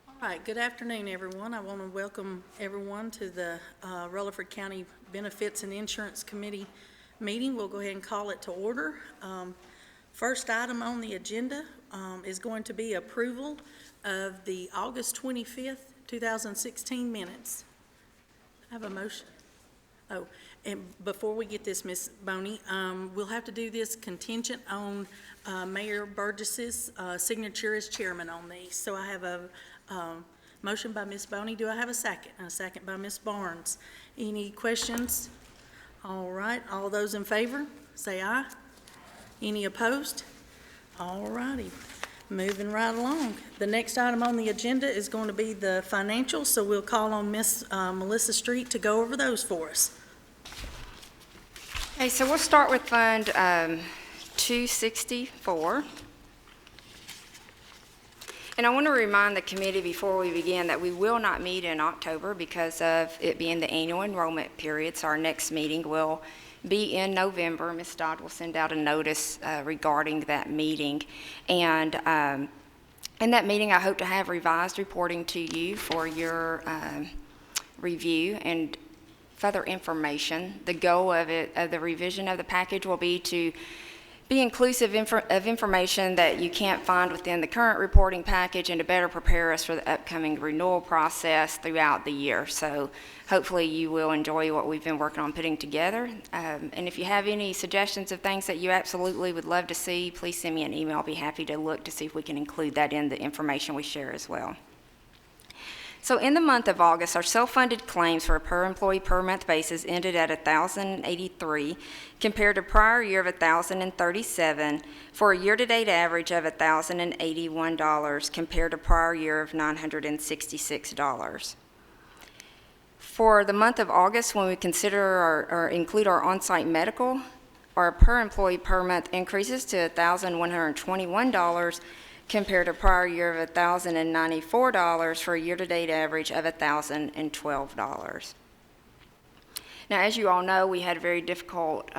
All right, good afternoon, everyone. I want to welcome everyone to the Rutherford County Benefits and Insurance Committee meeting. We'll go ahead and call it to order. First item on the agenda is going to be approval of the August 25th, 2016 minutes. I have a motion. Oh, and before we get this, Ms. Boney, we'll have to do this contingent on Mayor Burgess's signature as chairman on these. So I have a motion by Ms. Boney. Do I have a second? And a second by Ms. Barnes. Any questions? All right, all those in favor, say aye. Any opposed? All righty, moving right along. The next item on the agenda is going to be the financials, so we'll call on Ms. Melissa Street to go over those for us. Okay, so we'll start with Fund 264. And I want to remind the committee before we begin that we will not meet in October because of it being the annual enrollment period. So our next meeting will be in November. Ms. Dodd will send out a notice regarding that meeting. And in that meeting, I hope to have revised reporting to you for your review and further information. The goal of the revision of the package will be to be inclusive of information that you can't find within the current reporting package and to better prepare us for the upcoming renewal process throughout the year. So hopefully you will enjoy what we've been working on putting together. And if you have any suggestions of things that you absolutely would love to see, please send me an email. I'll be happy to look to see if we can include that in the information we share as well. So in the month of August, our self-funded claims for a per employee per month basis ended at $1,083 compared to prior year of $1,037 for a year-to-date average of $1,081 compared to prior year of $966. For the month of August, when we consider or include our on-site medical, our per employee per month increases to $1,121 compared to prior year of $1,094 for a year-to-date average of $1,012. Now, as you all know, we had a very difficult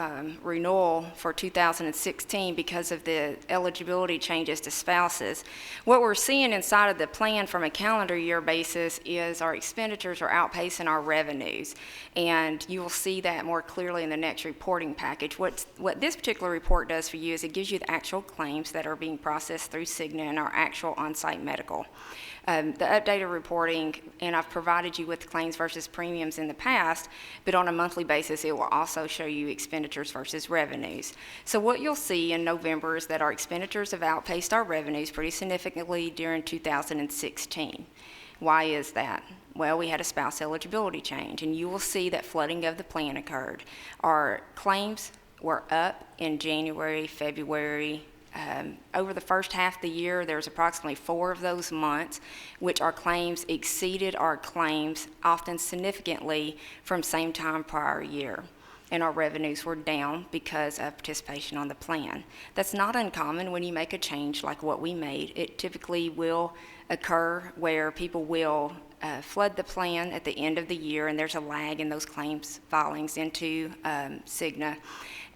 renewal for 2016 because of the eligibility changes to spouses. What we're seeing inside of the plan from a calendar year basis is our expenditures are outpacing our revenues, and you will see that more clearly in the next reporting package. What this particular report does for you is it gives you the actual claims that are being processed through Cigna and our actual on-site medical. The updated reporting, and I've provided you with claims versus premiums in the past, but on a monthly basis it will also show you expenditures versus revenues. So what you'll see in November is that our expenditures have outpaced our revenues pretty significantly during 2016. Why is that? Well, we had a spouse eligibility change, and you will see that flooding of the plan occurred. Our claims were up in January, February. Over the first half of the year, there's approximately 4 of those months which our claims exceeded our claims often significantly from same time prior year, and our revenues were down because of participation on the plan. That's not uncommon when you make a change like what we made. It typically will occur where people will flood the plan at the end of the year, and there's a lag in those claims filings into Cigna.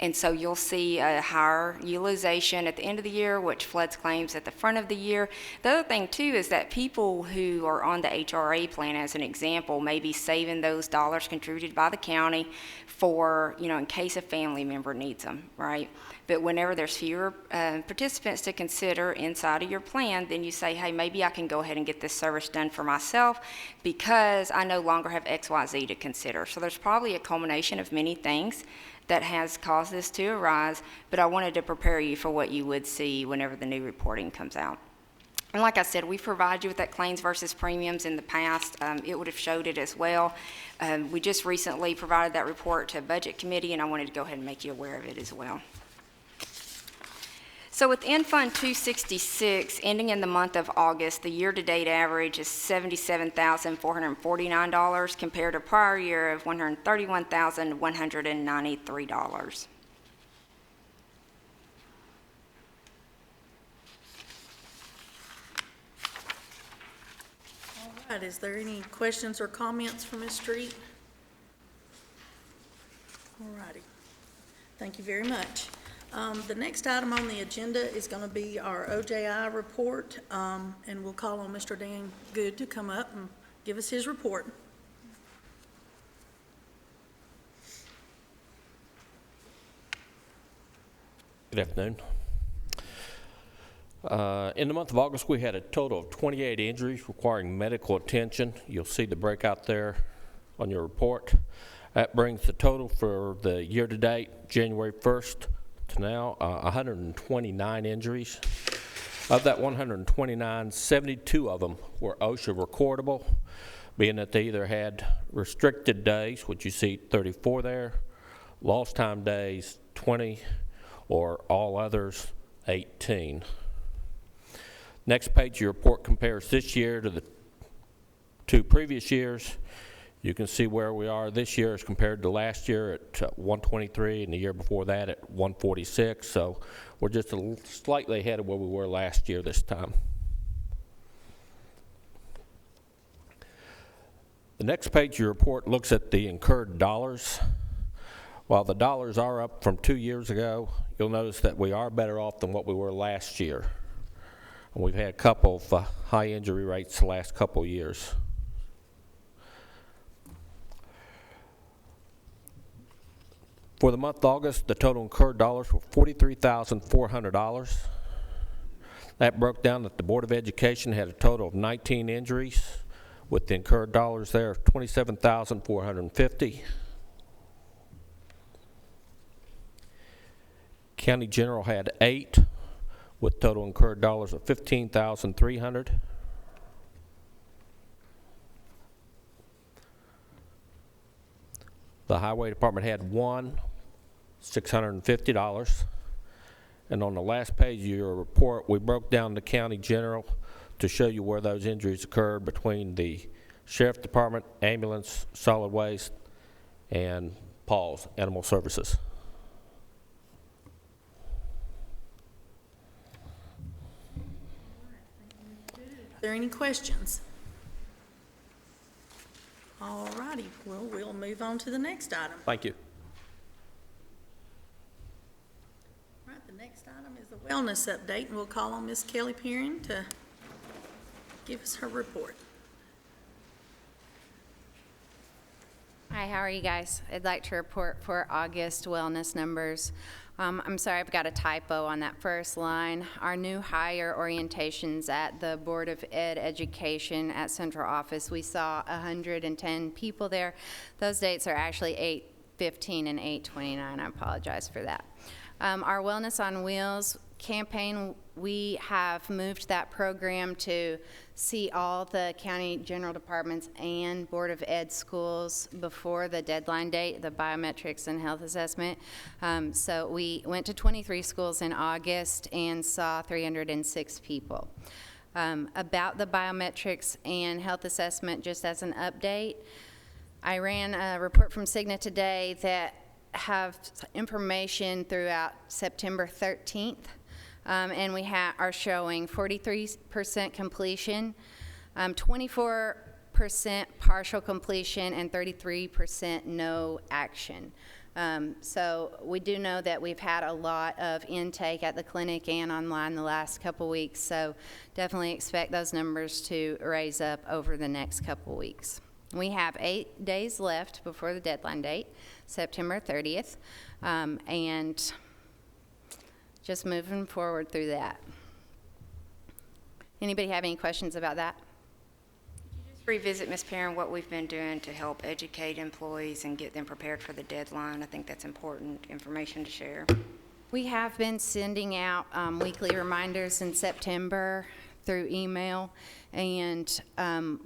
And so you'll see a higher utilization at the end of the year, which floods claims at the front of the year. The other thing, too, is that people who are on the HRA plan, as an example, may be saving those dollars contributed by the county for, in case a family member needs them, right? But whenever there's fewer participants to consider inside of your plan, then you say, hey, maybe I can go ahead and get this service done for myself because I no longer have XYZ to consider. So there's probably a culmination of many things that has caused this to arise, but I wanted to prepare you for what you would see whenever the new reporting comes out. And like I said, we've provided you with that claims versus premiums in the past. It would have showed it as well. We just recently provided that report to Budget Committee, and I wanted to go ahead and make you aware of it as well. So within Fund 266, ending in the month of August, the year-to-date average is $77,449 compared to prior year of $131,193. All right, is there any questions or comments from Ms. Street? All righty, thank you very much. The next item on the agenda is going to be our OJI report, and we'll call on Mr. Dan Good to come up and give us his report. Good afternoon. In the month of August, we had a total of 28 injuries requiring medical attention. You'll see the breakout there on your report. That brings the total for the year-to-date, January 1st to now, 129 injuries. Of that 129, 72 of them were OSHA recordable, being that they either had restricted days, which you see 34 there, lost time days, 20, or all others, 18. Next page of your report compares this year to the two previous years. You can see where we are this year as compared to last year at 123 and the year before that at 146. So we're just slightly ahead of where we were last year this time. The next page of your report looks at the incurred dollars. While the dollars are up from 2 years ago, you'll notice that we are better off than what we were last year. And we've had a couple of high injury rates the last couple of years. For the month of August, the total incurred dollars were $43,400. That broke down that the Board of Education had a total of 19 injuries, with the incurred dollars there of $27,450. County General had 8, with total incurred dollars of $15,300. The Highway Department had 1, $650. And on the last page of your report, we broke down the County General to show you where those injuries occurred between the Sheriff Department, Ambulance, Solid Waste, and Paul's Animal Services. Are there any questions? All righty, well, we'll move on to the next item. Thank you. All right, the next item is the wellness update, and we'll call on Ms. Kelly Perrin to give us her report. Hi, how are you guys? I'd like to report for August wellness numbers. I'm sorry, I've got a typo on that first line. Our new hire orientations at the Board of Ed Education at Central Office, we saw 110 people there. Those dates are actually 8/15 and 8/29. I apologize for that. Our Wellness on Wheels campaign, we have moved that program to see all the county general departments and Board of Ed schools before the deadline date, the biometrics and health assessment. So we went to 23 schools in August and saw 306 people. About the biometrics and health assessment, just as an update, I ran a report from Cigna today that have information throughout September 13th. And we are showing 43% completion, 24% partial completion, and 33% no action. So we do know that we've had a lot of intake at the clinic and online the last couple weeks, so definitely expect those numbers to raise up over the next couple weeks. We have 8 days left before the deadline date, September 30th, and just moving forward through that. Anybody have any questions about that? Revisit, Ms. Perrin, what we've been doing to help educate employees and get them prepared for the deadline. I think that's important information to share. We have been sending out weekly reminders in September through email and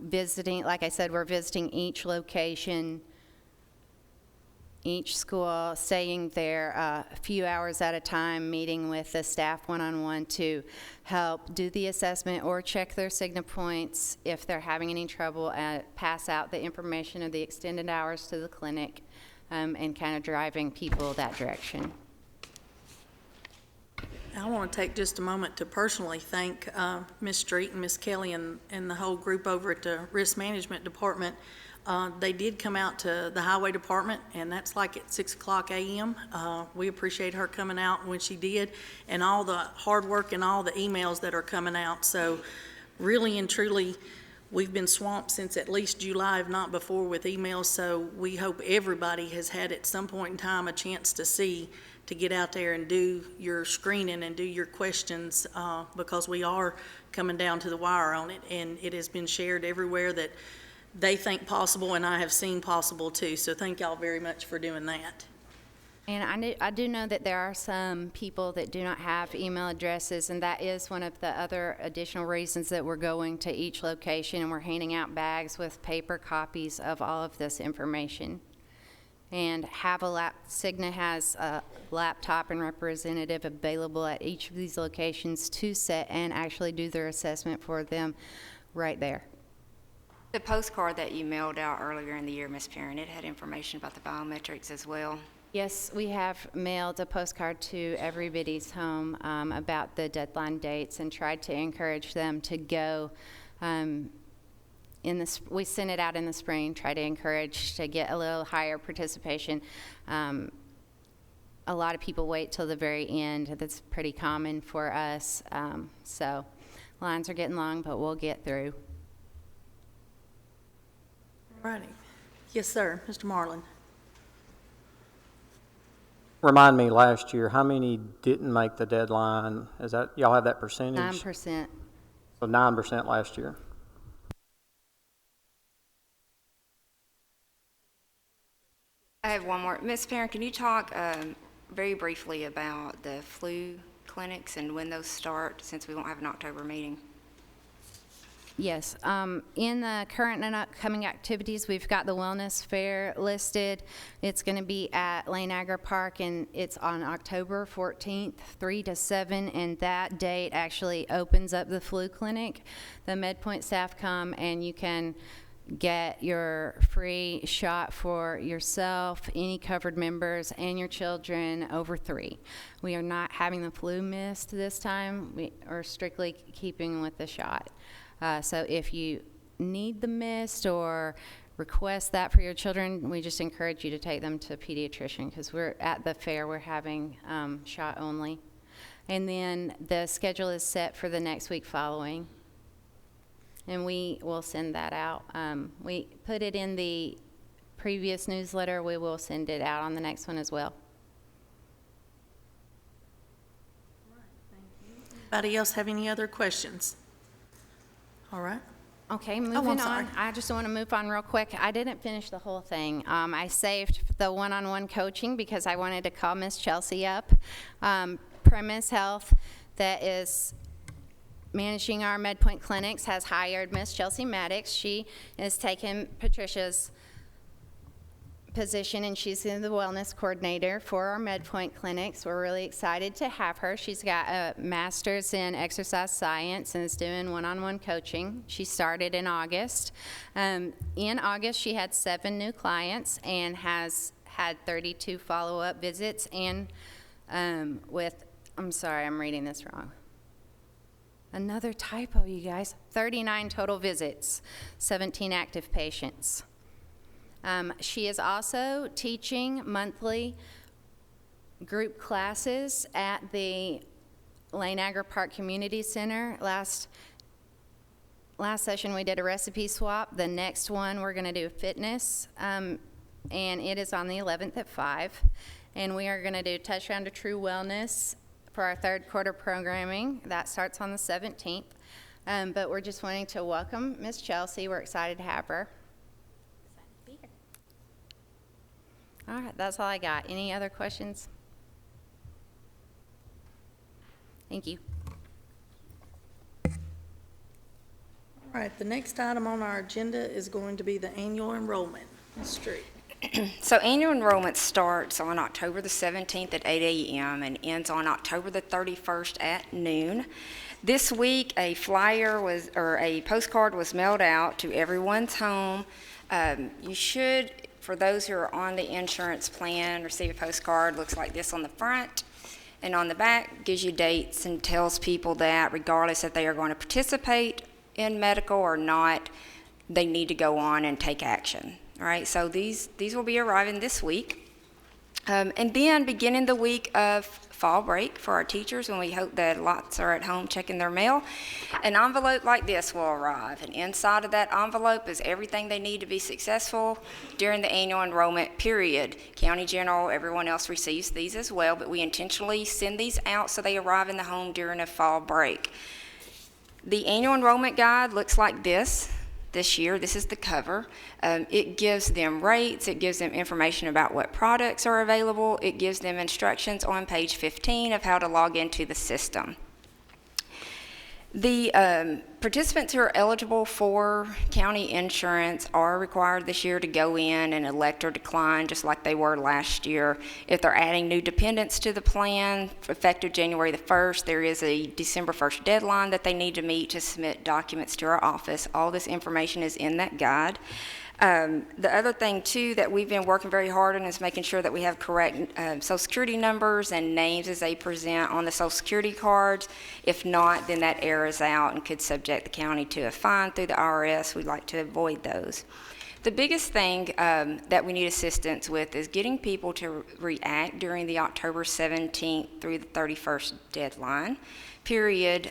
visiting, like I said, we're visiting each location, each school, staying there a few hours at a time, meeting with the staff one-on-one to help do the assessment or check their Cigna points if they're having any trouble, pass out the information of the extended hours to the clinic, and kind of driving people that direction. I want to take just a moment to personally thank Ms. Street and Ms. Kelly and the whole group over at the Risk Management Department. They did come out to the highway department, and that's like at 6:00 a.m. We appreciate her coming out when she did, and all the hard work and all the emails that are coming out. So really and truly, we've been swamped since at least July, if not before, with emails. So we hope everybody has had at some point in time a chance to get out there and do your screening and do your questions, because we are coming down to the wire on it, and it has been shared everywhere that they think possible, and I have seen possible too. So thank y'all very much for doing that. And I do know that there are some people that do not have email addresses, and that is one of the other additional reasons that we're going to each location and we're handing out bags with paper copies of all of this information. And Cigna has a laptop and representative available at each of these locations to sit and actually do their assessment for them right there. The postcard that you mailed out earlier in the year, Ms. Perrin, it had information about the biometrics as well. Yes, we have mailed a postcard to everybody's home about the deadline dates and tried to encourage them to go. We sent it out in the spring, try to encourage to get a little higher participation. A lot of people wait till the very end. That's pretty common for us. So lines are getting long, but we'll get through. Righty. Yes, sir. Mr. Marlin. Remind me, last year, how many didn't make the deadline? Is that, y'all have that percentage? 9%. So 9% last year. I have one more. Ms. Perrin, can you talk very briefly about the flu clinics and when those start, since we won't have an October meeting? Yes. In the current and upcoming activities, we've got the wellness fair listed. It's going to be at Lane Agri Park, and it's on October 14th, 3 to 7, and that date actually opens up the flu clinic. The MedPoint staff come, and you can get your free shot for yourself, any covered members, and your children over 3. We are not having the flu mist this time. We are strictly keeping with the shot. So if you need the mist or request that for your children, we just encourage you to take them to a pediatrician, because we're at the fair, we're having shot only. And then the schedule is set for the next week following, and we will send that out. We put it in the previous newsletter. We will send it out on the next one as well. Anybody else have any other questions? All right. Okay, I'm moving sorry. on. I just want to move on real quick. I didn't finish the whole thing. I saved the one-on-one coaching because I wanted to call Miss Chelsea up. Premise Health, that is managing our MedPoint clinics, has hired Miss Chelsea Maddox. She is taking Patricia's position, and she's the wellness coordinator for our MedPoint clinics. We're really excited to have her. She's got a master's in exercise science and is doing one-on-one coaching. She started in August. In August, she had 7 new clients and has had 32 follow-up visits, and I'm sorry, I'm reading this wrong. Another typo, you guys. 39 total visits, 17 active patients. She is also teaching monthly group classes at the Lane Agri Park Community Center. Last session we did a recipe swap. The next one we're going to do fitness, and it is on the 11th at 5. And we are going to do Touchdown to True Wellness for our third quarter programming. That starts on the 17th. But we're just wanting to welcome Miss Chelsea. We're excited to have her. All right, that's all I got. Any other questions? Thank you. All right, the next item on our agenda is going to be the annual enrollment. Ms. Street. So annual enrollment starts on October the 17th at 8 a.m. and ends on October the 31st at noon. This week, a postcard was mailed out to everyone's home. You should, for those who are on the insurance plan, receive a postcard. Looks like this on the front, and on the back gives you dates and tells people that regardless if they are going to participate in medical or not, they need to go on and take action. All right, so these will be arriving this week. And then beginning the week of fall break for our teachers, when we hope that lots are at home checking their mail, an envelope like this will arrive. And inside of that envelope is everything they need to be successful during the annual enrollment period. County General, everyone else receives these as well, but we intentionally send these out so they arrive in the home during a fall break. The annual enrollment guide looks like this year. This is the cover. It gives them rates. It gives them information about what products are available. It gives them instructions on page 15 of how to log into the system. The participants who are eligible for county insurance are required this year to go in and elect or decline, just like they were last year. If they're adding new dependents to the plan, effective January the 1st, there is a December 1st deadline that they need to meet to submit documents to our office. All this information is in that guide. The other thing, too, that we've been working very hard on is making sure that we have correct Social Security numbers and names as they present on the Social Security cards. If not, then that errors out and could subject the county to a fine through the IRS. We'd like to avoid those. The biggest thing that we need assistance with is getting people to react during the October 17th through the 31st deadline period.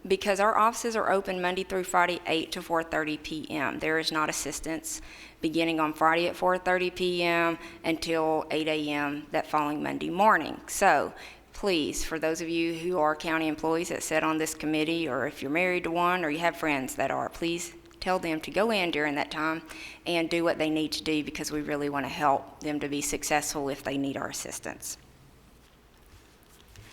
Because our offices are open Monday through Friday, 8 to 4:30 p.m. There is not assistance beginning on Friday at 4:30 p.m. until 8 a.m. that following Monday morning. So please, for those of you who are county employees that sit on this committee, or if you're married to one or you have friends that are, please tell them to go in during that time and do what they need to do, because we really want to help them to be successful if they need our assistance.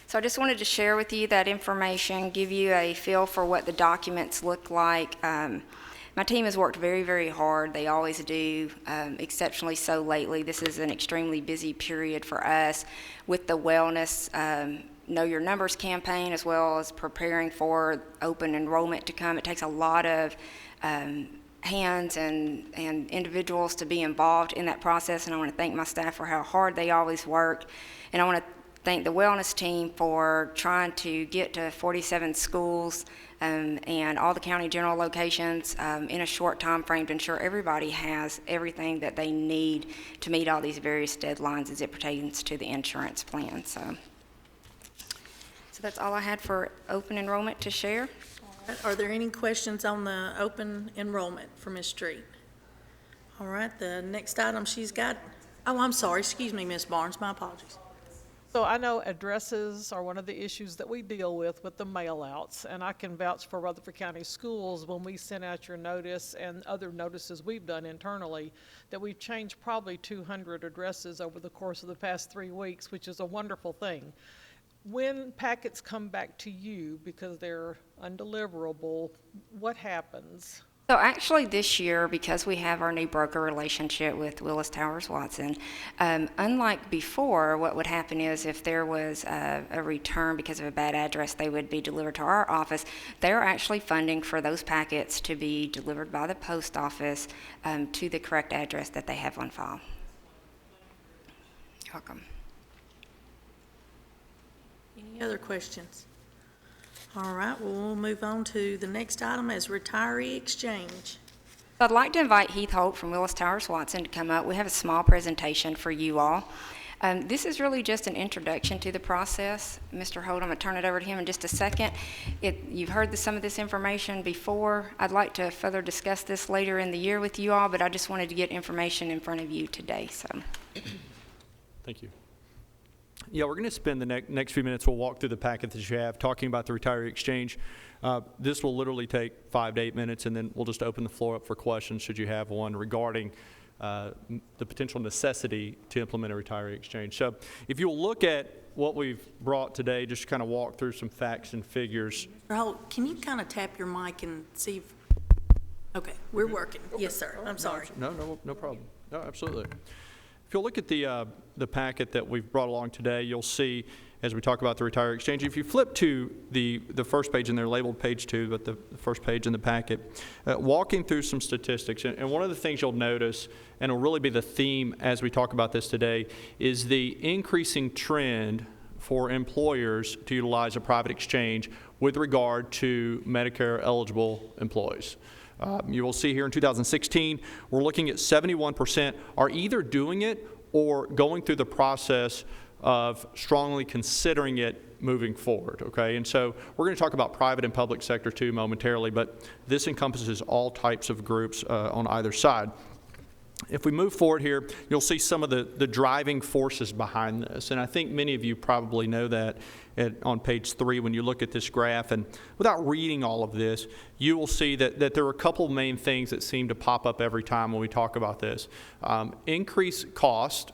So I just wanted to share with you that information, give you a feel for what the documents look like. My team has worked very, very hard. They always do, exceptionally so lately. This is an extremely busy period for us with the wellness Know Your Numbers campaign, as well as preparing for open enrollment to come. It takes a lot of hands and individuals to be involved in that process, and I want to thank my staff for how hard they always work. And I want to thank the wellness team for trying to get to 47 schools and all the county general locations in a short time frame to ensure everybody has everything that they need to meet all these various deadlines as it pertains to the insurance plan. So that's all I had for open enrollment to share. Are there any questions on the open enrollment for Ms. Street? All right, the next item she's got, oh, I'm sorry, excuse me, Ms. Barnes, my apologies. So I know addresses are one of the issues that we deal with the mail-outs, and I can vouch for Rutherford County Schools when we sent out your notice and other notices we've done internally, that we've changed probably 200 addresses over the course of the past 3 weeks, which is a wonderful thing. When packets come back to you because they're undeliverable, what happens? So actually this year, because we have our new broker relationship with Willis Towers Watson, unlike before, what would happen is if there was a return because of a bad address, they would be delivered to our office. They're actually funding for those packets to be delivered by the post office to the correct address that they have on file. You're welcome. Any other questions? All right, well, we'll move on to the next item as retiree exchange. I'd like to invite Heath Holt from Willis Towers Watson to come up. We have a small presentation for you all. This is really just an introduction to the process. Mr. Holt, I'm going to turn it over to him in just a second. You've heard some of this information before. I'd like to further discuss this later in the year with you all, but I just wanted to get information in front of you today. So, thank you. Yeah, we're going to spend the next few minutes, we'll walk through the packet that you have, talking about the retiree exchange. This will literally take 5 to 8 minutes, and then we'll just open the floor up for questions should you have one regarding the potential necessity to implement a retiree exchange. So if you'll look at what we've brought today, just kind of walk through some facts and figures. Mr. Holt, can you kind of tap your mic and see if, okay, we're working. Yes, sir, I'm sorry. No problem. No, absolutely. If you'll look at the packet that we've brought along today, you'll see, as we talk about the retiree exchange, if you flip to the first page, and they're labeled page 2, but the first page in the packet, walking through some statistics. And one of the things you'll notice, and it'll really be the theme as we talk about this today, is the increasing trend for employers to utilize a private exchange with regard to Medicare eligible employees. You will see here in 2016, we're looking at 71% are either doing it or going through the process of strongly considering it moving forward, okay? And so we're going to talk about private and public sector too momentarily, but this encompasses all types of groups on either side. If we move forward here, you'll see some of the driving forces behind this, and I think many of you probably know that on page 3 when you look at this graph, and without reading all of this, you will see that there are a couple main things that seem to pop up every time when we talk about this. Increased cost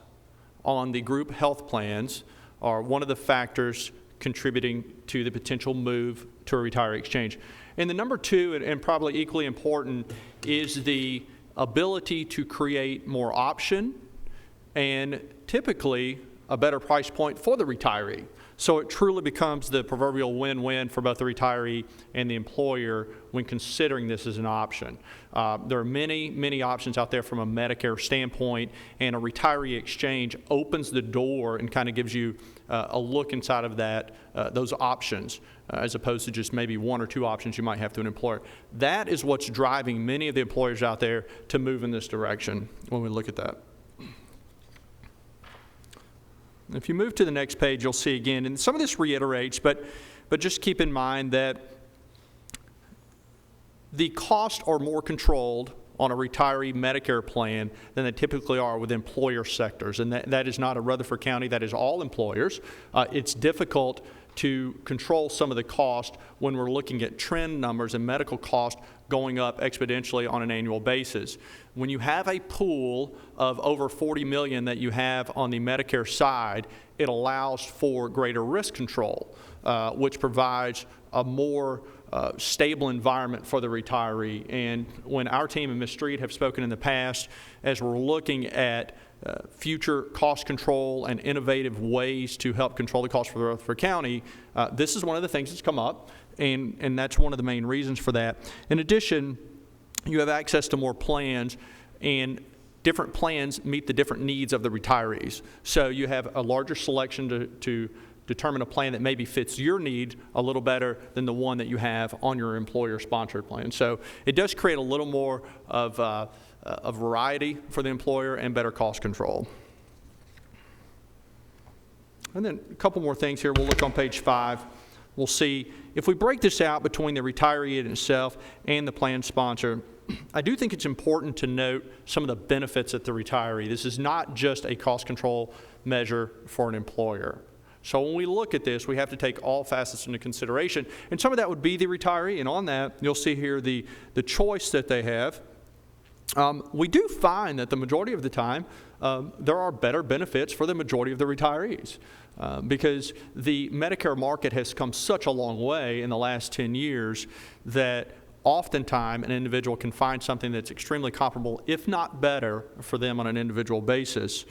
on the group health plans are one of the factors contributing to the potential move to a retiree exchange. And the number 2, and probably equally important, is the ability to create more option and typically a better price point for the retiree. So it truly becomes the proverbial win-win for both the retiree and the employer when considering this as an option. There are many options out there from a Medicare standpoint, and a retiree exchange opens the door and kind of gives you a look inside of that, those options, as opposed to just maybe 1 or 2 options you might have to an employer. That is what's driving many of the employers out there to move in this direction when we look at that. If you move to the next page, you'll see again, and some of this reiterates, but just keep in mind that the costs are more controlled on a retiree Medicare plan than they typically are with employer sectors. And that is not a Rutherford County, that is all employers. It's difficult to control some of the cost when we're looking at trend numbers and medical cost going up exponentially on an annual basis. When you have a pool of over 40 million that you have on the Medicare side, it allows for greater risk control, which provides a more stable environment for the retiree. And when our team and Ms. Street have spoken in the past, as we're looking at future cost control and innovative ways to help control the cost for Rutherford County, this is one of the things that's come up, and that's one of the main reasons for that. In addition, you have access to more plans, and different plans meet the different needs of the retirees. So you have a larger selection to determine a plan that maybe fits your need a little better than the one that you have on your employer-sponsored plan. So it does create a little more of a variety for the employer and better cost control. And then a couple more things here. We'll look on page 5. We'll see if we break this out between the retiree itself and the plan sponsor. I do think it's important to note some of the benefits at the retiree. This is not just a cost control measure for an employer. So when we look at this, we have to take all facets into consideration. And some of that would be the retiree. And on that, you'll see here the choice that they have. We do find that the majority of the time, there are better benefits for the majority of the retirees because the Medicare market has come such a long way in the last 10 years that oftentimes an individual can find something that's extremely comparable, if not better, for them on an individual basis.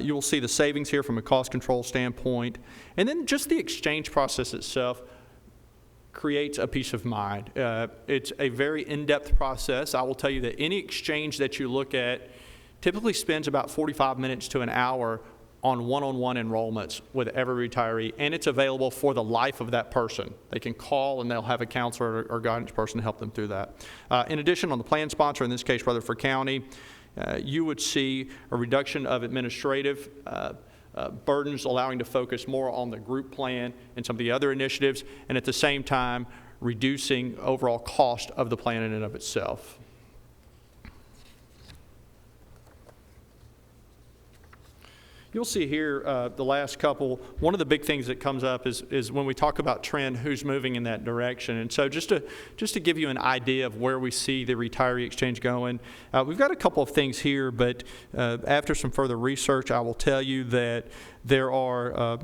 You will see the savings here from a cost control standpoint. And then just the exchange process itself creates a peace of mind. It's a very in-depth process. I will tell you that any exchange that you look at typically spends about 45 minutes to an hour on one-on-one enrollments with every retiree, and it's available for the life of that person. They can call and they'll have a counselor or guidance person to help them through that. In addition, on the plan sponsor, in this case Rutherford County, you would see a reduction of administrative burdens, allowing to focus more on the group plan and some of the other initiatives, and at the same time reducing overall cost of the plan in and of itself. You'll see here the last couple, one of the big things that comes up is when we talk about trend, who's moving in that direction. And so just to give you an idea of where we see the retiree exchange going, we've got a couple of things here, but after some further research, I will tell you that there are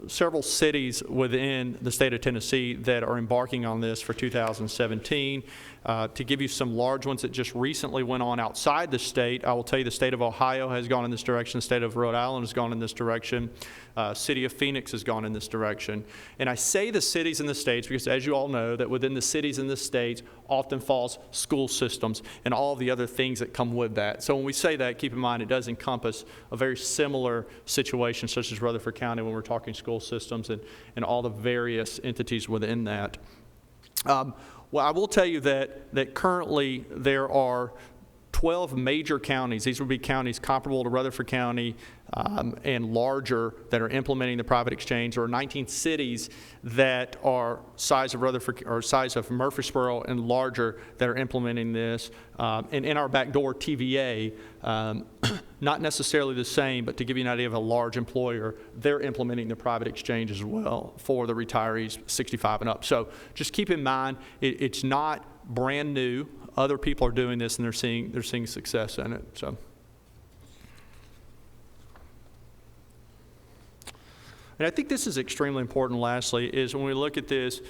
several cities within the state of Tennessee that are embarking on this for 2017. To give you some large ones that just recently went on outside the state, I will tell you the state of Ohio has gone in this direction, the state of Rhode Island has gone in this direction, city of Phoenix has gone in this direction. And I say the cities and the states because, as you all know, that within the cities and the states often falls school systems and all the other things that come with that. So when we say that, keep in mind it does encompass a very similar situation such as Rutherford County when we're talking school systems and all the various entities within that. Well, I will tell you that currently there are 12 major counties. These would be counties comparable to Rutherford County and larger that are implementing the private exchange. There are 19 cities that are size of Rutherford or size of Murfreesboro and larger that are implementing this. And in our backdoor TVA, not necessarily the same, but to give you an idea of a large employer, they're implementing the private exchange as well for the retirees 65 and up. So just keep in mind, it's not brand new. Other people are doing this and they're seeing success in it. So. And I think this is extremely important, lastly, is when we look at this,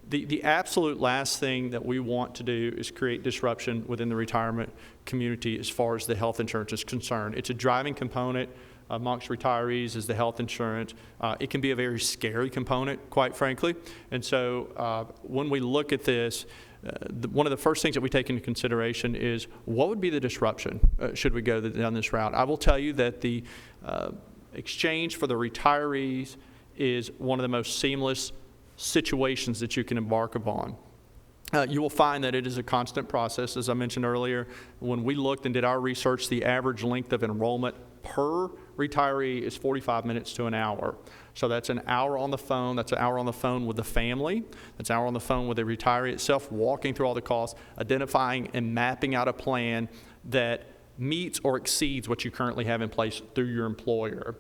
the absolute last thing that we want to do is create disruption within the retirement community as far as the health insurance is concerned. It's a driving component amongst retirees is the health insurance. It can be a very scary component, quite frankly. And so when we look at this, one of the first things that we take into consideration is what would be the disruption should we go down this route. I will tell you that the exchange for the retirees is one of the most seamless situations that you can embark upon. You will find that it is a constant process. As I mentioned earlier, when we looked and did our research, the average length of enrollment per retiree is 45 minutes to an hour. So that's an hour on the phone. That's an hour on the phone with the family. That's an hour on the phone with the retiree itself, walking through all the costs, identifying and mapping out a plan that meets or exceeds what you currently have in place through your employer.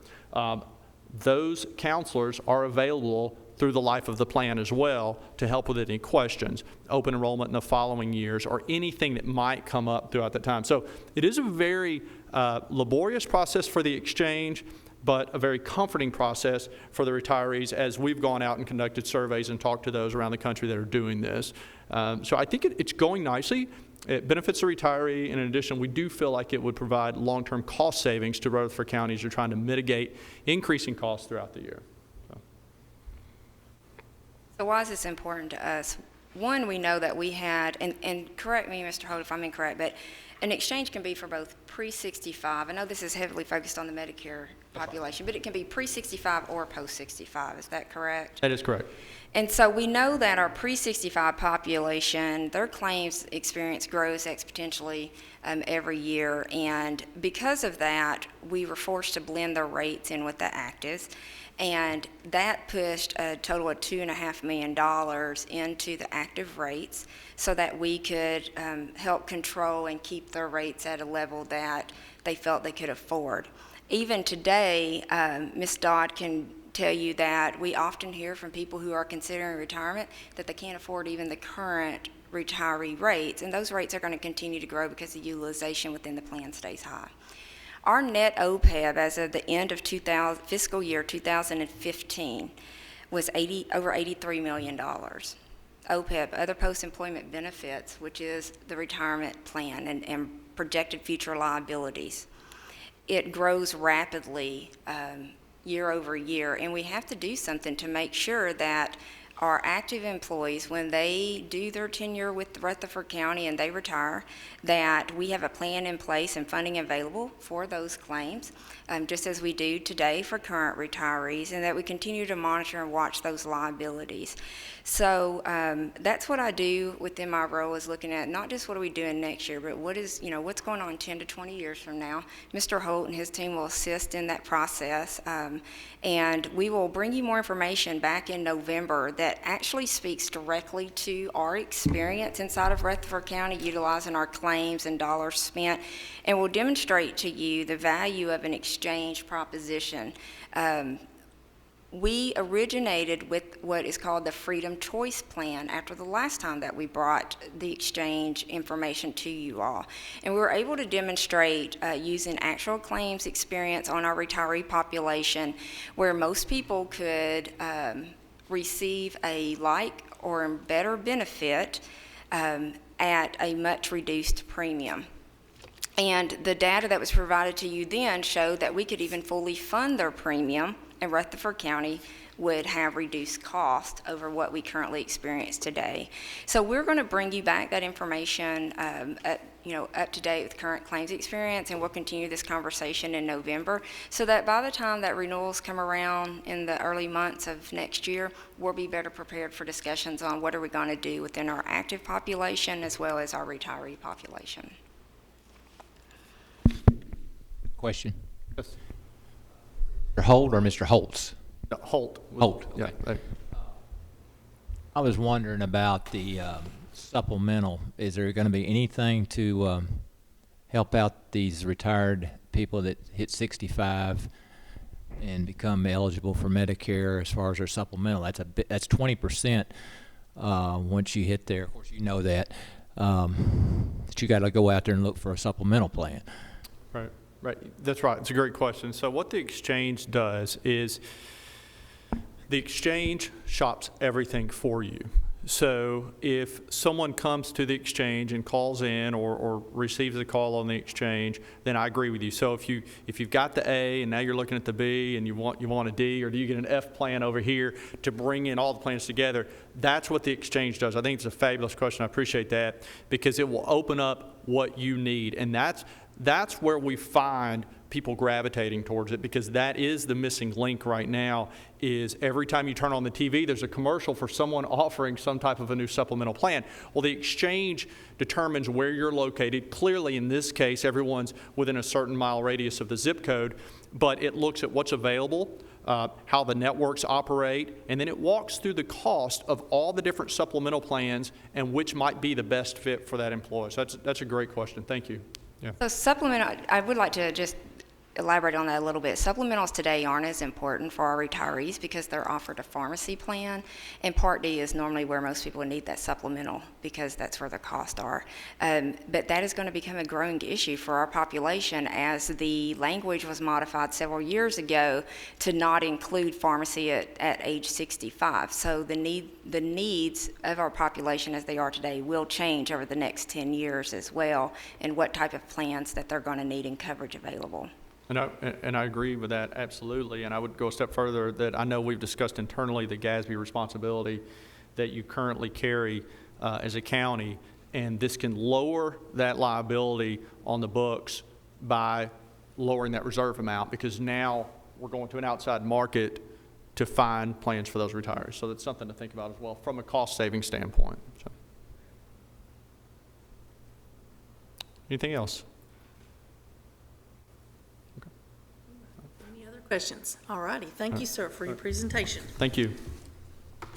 Those counselors are available through the life of the plan as well to help with any questions, open enrollment in the following years, or anything that might come up throughout that time. So it is a very laborious process for the exchange, but a very comforting process for the retirees as we've gone out and conducted surveys and talked to those around the country that are doing this. So I think it's going nicely. It benefits the retiree, and in addition, we do feel like it would provide long-term cost savings to Rutherford County as you're trying to mitigate increasing costs throughout the year. So why is this important to us? One, we know that we had, and correct me, Mr. Holt, if I'm incorrect, but an exchange can be for both pre-65. I know this is heavily focused on the Medicare population, but it can be pre-65 or post-65. Is that correct? That is correct. And so we know that our pre-65 population, their claims experience grows exponentially every year. And because of that, we were forced to blend their rates in with the actives. And that pushed a total of $2.5 million into the active rates so that we could help control and keep their rates at a level that they felt they could afford. Even today, Ms. Dodd can tell you that we often hear from people who are considering retirement that they can't afford even the current retiree rates, and those rates are going to continue to grow because the utilization within the plan stays high. Our net OPEB as of the end of fiscal year 2015 was over $83 million. OPEB, other post-employment benefits, which is the retirement plan and projected future liabilities. It grows rapidly year over year, and we have to do something to make sure that our active employees, when they do their tenure with Rutherford County and they retire, that we have a plan in place and funding available for those claims, just as we do today for current retirees, and that we continue to monitor and watch those liabilities. So that's what I do within my role, is looking at not just what are we doing next year, but what's going on 10 to 20 years from now. Mr. Holt and his team will assist in that process, and we will bring you more information back in November that actually speaks directly to our experience inside of Rutherford County utilizing our claims and dollars spent, and will demonstrate to you the value of an exchange proposition. We originated with what is called the Freedom Choice Plan after the last time that we brought the exchange information to you all. And we were able to demonstrate using actual claims experience on our retiree population where most people could receive a like or better benefit at a much reduced premium. And the data that was provided to you then showed that we could even fully fund their premium, and Rutherford County would have reduced cost over what we currently experience today. So we're going to bring you back that information up to date with current claims experience, and we'll continue this conversation in November, so that by the time that renewals come around in the early months of next year, we'll be better prepared for discussions on what are we going to do within our active population as well as our retiree population. Question. Yes. Mr. Holt or Mr. Holtz? No, Holt. Holt, Yeah. okay. I was wondering about the supplemental. Is there going to be anything to help out these retired people that hit 65 and become eligible for Medicare as far as their supplemental? That's 20% once you hit there. Of course, you know that you got to go out there and look for a supplemental plan. Right, right. That's right. It's a great question. So what the exchange does is the exchange shops everything for you. So if someone comes to the exchange and calls in or receives a call on the exchange, then I agree with you. So if you've got the A and now you're looking at the B and you want a D, or do you get an F plan over here to bring in all the plans together? That's what the exchange does. I think it's a fabulous question. I appreciate that, because it will open up what you need, and that's where we find people gravitating towards it, because that is the missing link right now. Is every time you turn on the TV, there's a commercial for someone offering some type of a new supplemental plan. Well, the exchange determines where you're located. Clearly, in this case, everyone's within a certain mile radius of the zip code, but it looks at what's available, how the networks operate, and then it walks through the cost of all the different supplemental plans and which might be the best fit for that employee. So that's a great question. Thank you. Yeah. So supplemental, I would like to just elaborate on that a little bit. Supplementals today aren't as important for our retirees because they're offered a pharmacy plan, and Part D is normally where most people need that supplemental because that's where the costs are. But that is going to become a growing issue for our population as the language was modified several years ago to not include pharmacy at age 65. So the needs of our population as they are today will change over the next 10 years as well, and what type of plans that they're going to need and coverage available. And I agree with that, absolutely. And I would go a step further, that I know we've discussed internally the GASB responsibility that you currently carry as a county, and this can lower that liability on the books by lowering that reserve amount, because now we're going to an outside market to find plans for those retirees. So that's something to think about as well from a cost-saving standpoint. So. Anything else? Questions? All righty. Thank you, sir, for your presentation. Thank you. All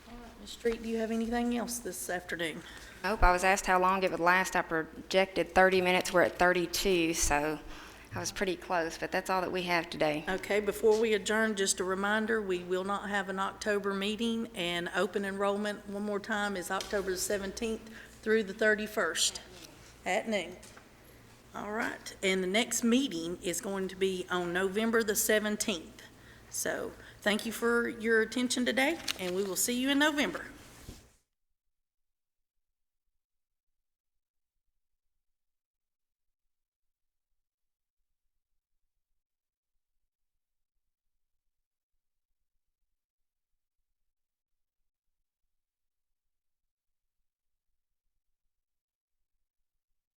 right, Ms. Street, do you have anything else this afternoon? Nope, I was asked how long it would last. I projected 30 minutes. We're at 32, so I was pretty close, but that's all that we have today. Okay, before we adjourn, just a reminder, we will not have an October meeting, and open enrollment, one more time, is October the 17th through the 31st at noon. All right, and the next meeting is going to be on November the 17th. So thank you for your attention today, and we will see you in November.